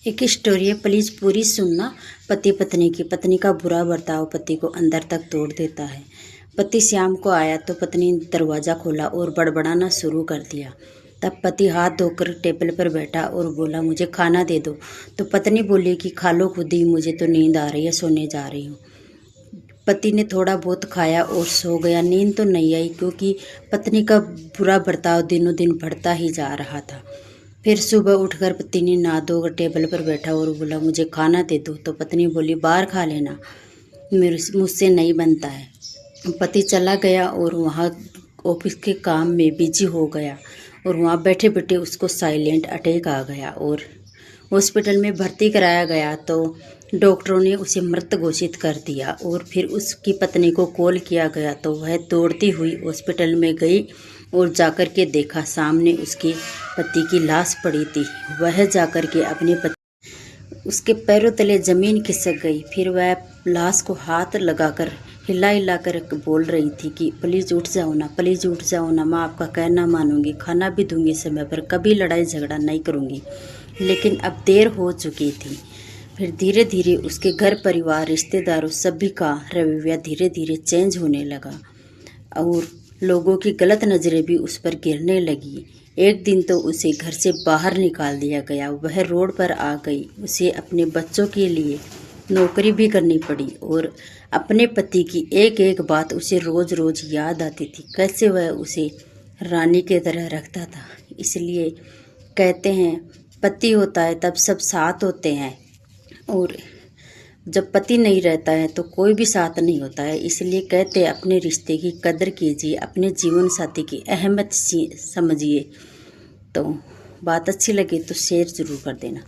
एक स्टोरी है, प्लीज पूरी सुनना। पति पत्नी की। पत्नी का बुरा बर्ताव पति को अंदर तक तोड़ देता है। पति शाम को आया तो पत्नी ने दरवाज़ा खोला और बड़बड़ाना शुरू कर दिया। तब पति हाथ धोकर टेबल पर बैठा और बोला, मुझे खाना दे दो। तो पत्नी बोली कि खा लो खुद ही, मुझे तो नींद आ रही है, सोने जा रही हूँ। पति ने थोड़ा बहुत खाया और सो गया। नींद तो नहीं आई क्योंकि पत्नी का बुरा बर्ताव दिनों दिन बढ़ता ही जा रहा था। फिर सुबह उठकर पति ने नहा धोकर टेबल पर बैठा और बोला, मुझे खाना दे दो। तो पत्नी बोली, बाहर खा लेना, मुझसे नहीं बनता है। पति चला गया और वहाँ ऑफिस के काम में बिजी हो गया और वहाँ बैठे बैठे उसको साइलेंट अटैक आ गया और हॉस्पिटल में भर्ती कराया गया तो डॉक्टरों ने उसे मृत घोषित कर दिया। और फिर उसकी पत्नी को कॉल किया गया तो वह दौड़ती हुई हॉस्पिटल में गई और जाकर के देखा सामने उसके पति की लाश पड़ी थी। वह जाकर के अपने पति, उसके पैरों तले जमीन खिसक गई। फिर वह लाश को हाथ लगाकर हिला हिला कर बोल रही थी कि प्लीज़ उठ जाओ ना, प्लीज़ उठ जाओ ना, मैं आपका कहना मानूंगी, खाना भी दूंगी समय पर, कभी लड़ाई झगड़ा नहीं करूंगी। लेकिन अब देर हो चुकी थी। फिर धीरे धीरे उसके घर परिवार, रिश्तेदारों सभी का रवैया धीरे धीरे चेंज होने लगा और लोगों की गलत नज़रें भी उस पर गिरने लगी। एक दिन तो उसे घर से बाहर निकाल दिया गया। वह रोड पर आ गई। उसे अपने बच्चों के लिए नौकरी भी करनी पड़ी और अपने पति की एक एक बात उसे रोज़ रोज़ याद आती थी। कैसे वह उसे रानी की तरह रखता था। इसलिए कहते हैं, पति होता है तब सब साथ होते हैं और जब पति नहीं रहता है तो कोई भी साथ नहीं होता है। इसलिए कहते हैं, अपने रिश्ते की कदर कीजिए, अपने जीवन साथी की अहमियत समझिए। तो बात अच्छी लगी तो शेयर ज़रूर कर देना।